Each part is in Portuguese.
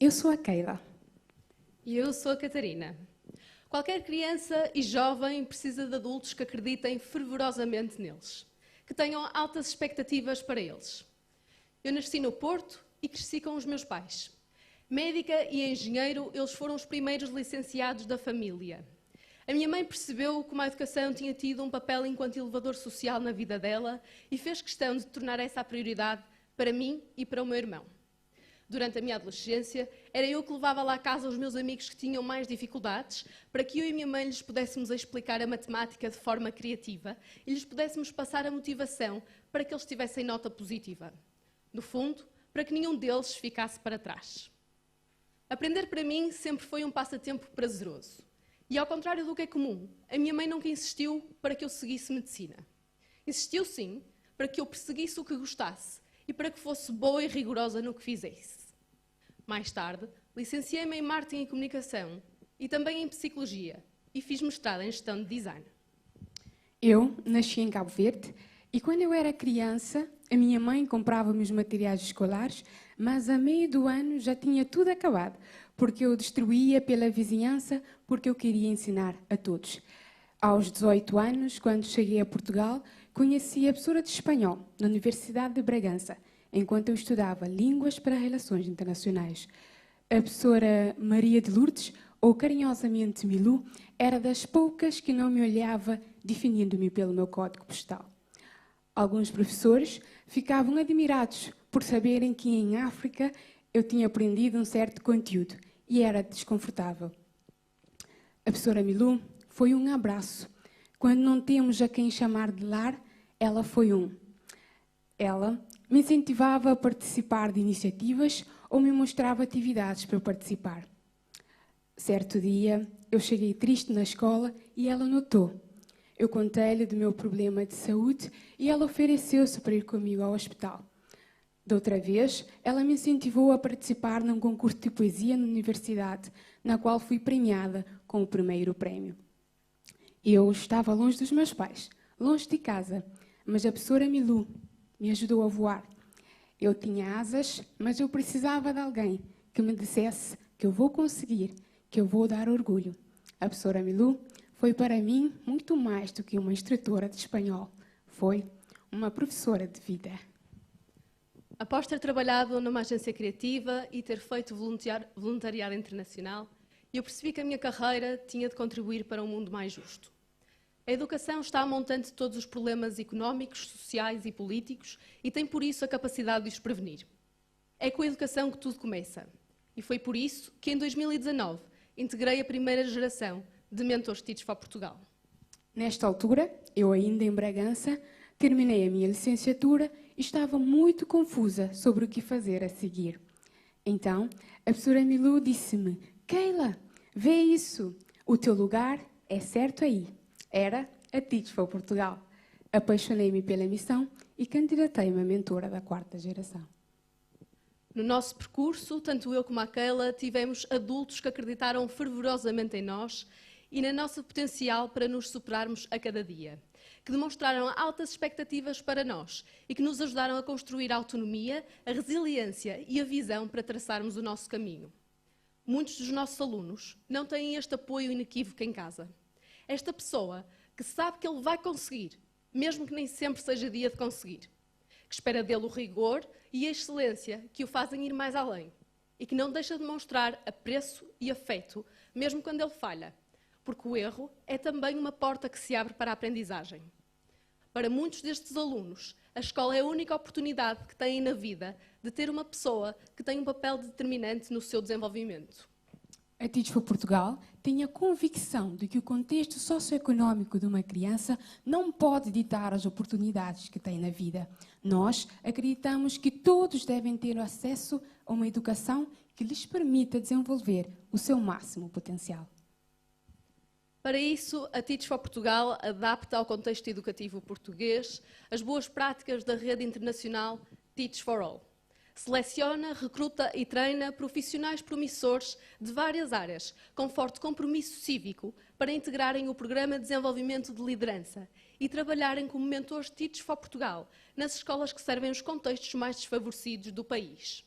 Eu sou a Keila. E eu sou a Catarina. Qualquer criança e jovem precisa de adultos que acreditem fervorosamente neles, que tenham altas expectativas para eles. Eu nasci no Porto e cresci com os meus pais. Médica e engenheiro, eles foram os primeiros licenciados da família. A minha mãe percebeu como a educação tinha tido um papel enquanto elevador social na vida dela e fez questão de tornar essa a prioridade para mim e para o meu irmão. Durante a minha adolescência, era eu que levava lá a casa os meus amigos que tinham mais dificuldades para que eu e a minha mãe lhes pudéssemos explicar a matemática de forma criativa e lhes pudéssemos passar a motivação para que eles tivessem nota positiva. No fundo, para que nenhum deles ficasse para trás. Aprender para mim sempre foi um passatempo prazeroso. E ao contrário do que é comum, a minha mãe nunca insistiu para que eu seguisse medicina. Insistiu sim para que eu perseguisse o que gostasse e para que fosse boa e rigorosa no que fizesse. Mais tarde, licenciei-me em Marketing e Comunicação e também em Psicologia e fiz mestrado em Gestão de Design. Eu nasci em Cabo Verde e quando eu era criança, a minha mãe comprava-me os materiais escolares, mas a meio do ano já tinha tudo acabado, porque eu distribuía pela vizinhança, porque eu queria ensinar a todos. Aos 18 anos, quando cheguei a Portugal, conheci a professora de espanhol na Universidade de Bragança, enquanto eu estudava Línguas para Relações Internacionais. A professora Maria de Lourdes, ou carinhosamente Milu, era das poucas que não me olhava definindo-me pelo meu código postal. Alguns professores ficavam admirados por saberem que em África eu tinha aprendido um certo conteúdo e era desconfortável. A professora Milu foi um abraço. Quando não temos a quem chamar de lar, ela foi um. Ela me incentivava a participar de iniciativas ou me mostrava atividades para eu participar. Certo dia, eu cheguei triste na escola e ela notou. Eu contei-lhe do meu problema de saúde e ela ofereceu-se para ir comigo ao hospital. Da outra vez, ela me incentivou a participar num concurso de poesia na universidade, na qual fui premiada com o primeiro prémio. Eu estava longe dos meus pais, longe de casa, mas a professora Milu me ajudou a voar. Eu tinha asas, mas eu precisava de alguém que me dissesse que eu vou conseguir, que eu vou dar orgulho. A professora Milu foi para mim muito mais do que uma instrutora de espanhol. Foi uma professora de vida. Após ter trabalhado numa agência criativa e ter feito voluntariado internacional, eu percebi que a minha carreira tinha de contribuir para um mundo mais justo. A educação está a montante de todos os problemas económicos, sociais e políticos e tem por isso a capacidade de os prevenir. É com a educação que tudo começa. E foi por isso que em 2019 integrei a primeira geração de mentores Teach for Portugal. Nesta altura, eu ainda em Bragança, terminei a minha licenciatura e estava muito confusa sobre o que fazer a seguir. Então, a professora Milu disse-me: Keila, vê isso, o teu lugar é certo aí. Era a Teach for Portugal. Apaixonei-me pela missão e candidatei-me a mentora da 4ª geração. No nosso percurso, tanto eu como a Keila tivemos adultos que acreditaram fervorosamente em nós e no nosso potencial para nos superarmos a cada dia, que demonstraram altas expectativas para nós e que nos ajudaram a construir a autonomia, a resiliência e a visão para traçarmos o nosso caminho. Muitos dos nossos alunos não têm este apoio inequívoco em casa. Esta pessoa que sabe que ele vai conseguir, mesmo que nem sempre seja dia de conseguir, que espera dele o rigor e a excelência que o fazem ir mais além e que não deixa de mostrar apreço e afeto, mesmo quando ele falha, porque o erro é também uma porta que se abre para a aprendizagem. Para muitos destes alunos, a escola é a única oportunidade que têm na vida de ter uma pessoa que tem um papel determinante no seu desenvolvimento. A Teach for Portugal tem a convicção de que o contexto socioeconómico de uma criança não pode ditar as oportunidades que tem na vida. Nós acreditamos que todos devem ter acesso a uma educação que lhes permita desenvolver o seu máximo potencial. Para isso, a Teach for Portugal adapta ao contexto educativo português as boas práticas da rede internacional Teach for All. Seleciona, recruta e treina profissionais promissores de várias áreas, com forte compromisso cívico, para integrarem o Programa de Desenvolvimento de Liderança e trabalharem como mentores Teach for Portugal nas escolas que servem os contextos mais desfavorecidos do país.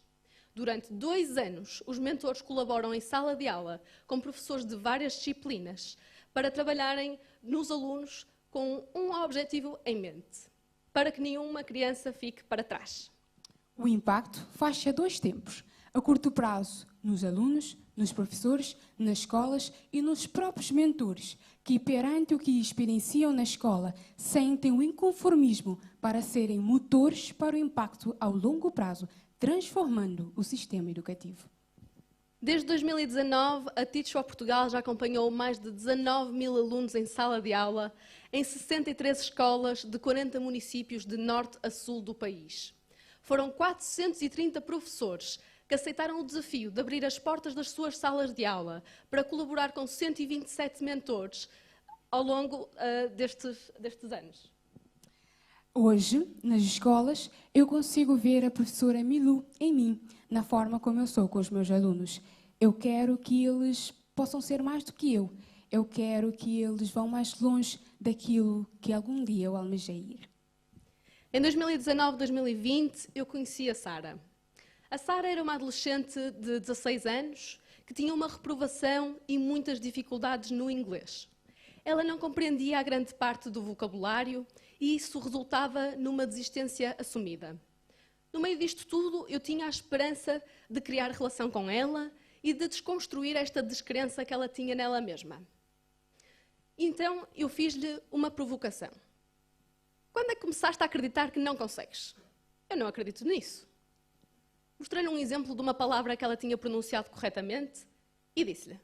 Durante 2 anos, os mentores colaboram em sala de aula com professores de várias disciplinas para trabalharem nos alunos com um objetivo em mente, para que nenhuma criança fique para trás. O impacto faz-se a 2 tempos. A curto prazo, nos alunos, nos professores, nas escolas e nos próprios mentores, que perante o que experienciam na escola, sentem o inconformismo para serem motores para o impacto ao longo prazo, transformando o sistema educativo. Desde 2019, a Teach for Portugal já acompanhou mais de 19.000 alunos em sala de aula, em 63 escolas de 40 municípios de norte a sul do país. Foram 430 professores que aceitaram o desafio de abrir as portas das suas salas de aula para colaborar com 127 mentores ao longo destes anos. Hoje, nas escolas, eu consigo ver a professora Milu em mim, na forma como eu sou com os meus alunos. Eu quero que eles possam ser mais do que eu. Eu quero que eles vão mais longe daquilo que algum dia eu almejei ir. Em 2019-2020, eu conheci a Sara. A Sara era uma adolescente de 16 anos que tinha uma reprovação e muitas dificuldades no inglês. Ela não compreendia a grande parte do vocabulário e isso resultava numa desistência assumida. No meio disto tudo, eu tinha a esperança de criar relação com ela e de desconstruir esta descrença que ela tinha nela mesma. Então, eu fiz-lhe uma provocação. Quando é que começaste a acreditar que não consegues? Eu não acredito nisso. Mostrei-lhe um exemplo de uma palavra que ela tinha pronunciado corretamente e disse-lhe: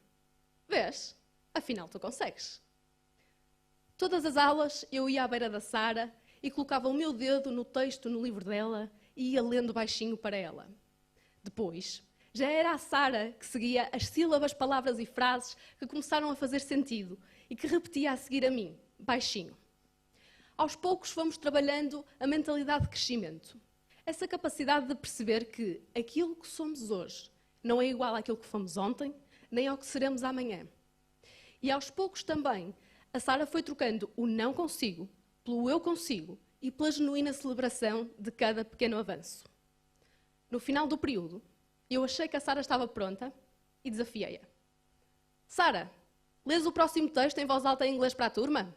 vês, afinal tu consegues. Todas as aulas eu ia à beira da Sara e colocava o meu dedo no texto no livro dela e ia lendo baixinho para ela. Depois, já era a Sara que seguia as sílabas, palavras e frases que começaram a fazer sentido e que repetia a seguir a mim, baixinho. Aos poucos fomos trabalhando a mentalidade de crescimento. Essa capacidade de perceber que aquilo que somos hoje não é igual àquilo que fomos ontem, nem ao que seremos amanhã. E aos poucos também, a Sara foi trocando o não consigo pelo eu consigo e pela genuína celebração de cada pequeno avanço. No final do período, eu achei que a Sara estava pronta e desafiei-a. Sara, lês o próximo texto em voz alta em inglês para a turma?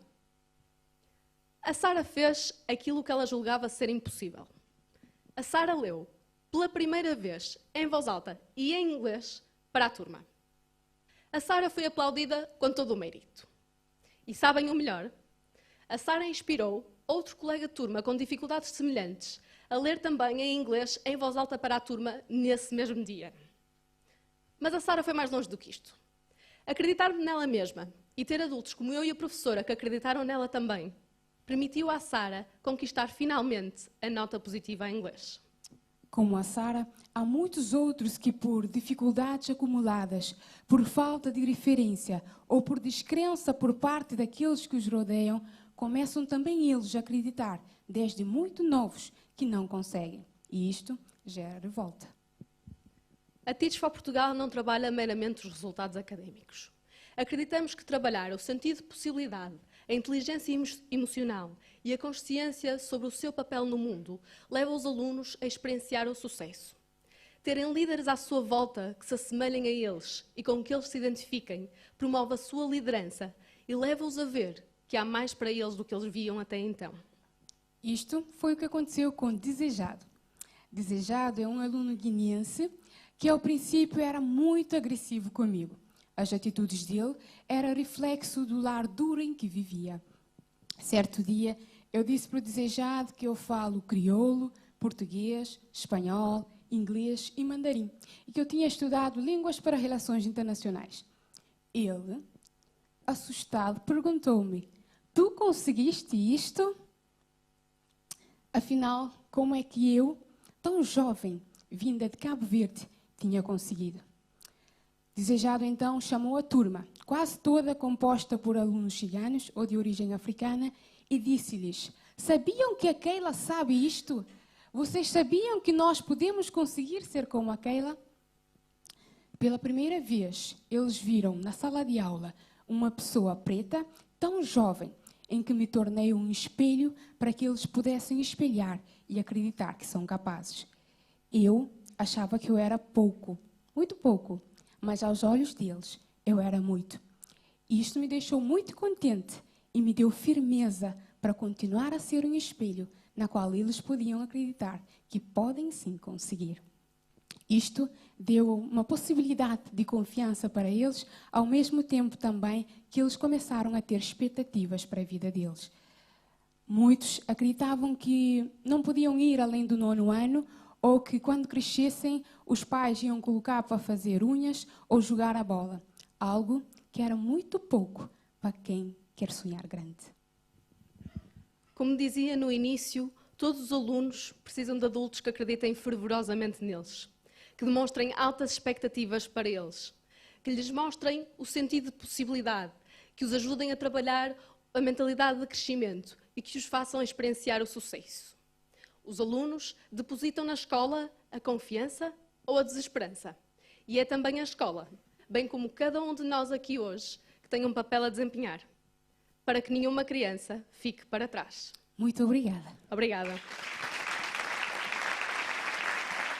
A Sara fez aquilo que ela julgava ser impossível. A Sara leu, pela primeira vez, em voz alta e em inglês, para a turma. A Sara foi aplaudida com todo o mérito. E sabem o melhor? A Sara inspirou outro colega de turma com dificuldades semelhantes a ler também em inglês em voz alta para a turma nesse mesmo dia. Mas a Sara foi mais longe do que isto. Acreditar nela mesma e ter adultos como eu e a professora que acreditaram nela também permitiu à Sara conquistar finalmente a nota positiva em inglês. Como a Sara, há muitos outros que, por dificuldades acumuladas, por falta de referência ou por descrença por parte daqueles que os rodeiam, começam também eles a acreditar, desde muito novos, que não conseguem. E isto gera revolta. A Teach for Portugal não trabalha meramente os resultados académicos. Acreditamos que trabalhar o sentido de possibilidade, a inteligência emocional e a consciência sobre o seu papel no mundo leva os alunos a experienciar o sucesso. Terem líderes à sua volta que se assemelhem a eles e com que eles se identifiquem promove a sua liderança e leva-os a ver que há mais para eles do que eles viam até então. Isto foi o que aconteceu com Desejado. Desejado é um aluno guineense que ao princípio era muito agressivo comigo. As atitudes dele eram reflexo do lar duro em que vivia. Certo dia, eu disse para o Desejado que eu falo crioulo, português, espanhol, inglês e mandarim, e que eu tinha estudado línguas para relações internacionais. Ele, assustado, perguntou-me: tu conseguiste isto? Afinal, como é que eu, tão jovem, vinda de Cabo Verde, tinha conseguido? Desejado, então, chamou a turma, quase toda composta por alunos ciganos ou de origem africana, e disse-lhes: sabiam que a Keila sabe isto? Vocês sabiam que nós podemos conseguir ser como a Keila? Pela primeira vez, eles viram na sala de aula uma pessoa preta, tão jovem, em que me tornei um espelho para que eles pudessem espelhar e acreditar que são capazes. Eu achava que eu era pouco, muito pouco, mas aos olhos deles eu era muito. Isto me deixou muito contente e me deu firmeza para continuar a ser um espelho na qual eles podiam acreditar que podem sim conseguir. Isto deu uma possibilidade de confiança para eles, ao mesmo tempo também que eles começaram a ter expectativas para a vida deles. Muitos acreditavam que não podiam ir além do 9º ano ou que quando crescessem os pais iam colocar para fazer unhas ou jogar a bola. Algo que era muito pouco para quem quer sonhar grande. Como dizia no início, todos os alunos precisam de adultos que acreditem fervorosamente neles, que demonstrem altas expectativas para eles, que lhes mostrem o sentido de possibilidade, que os ajudem a trabalhar a mentalidade de crescimento e que os façam experienciar o sucesso. Os alunos depositam na escola a confiança ou a desesperança. E é também a escola, bem como cada um de nós aqui hoje, que tem um papel a desempenhar, para que nenhuma criança fique para trás. Muito obrigada. Obrigada.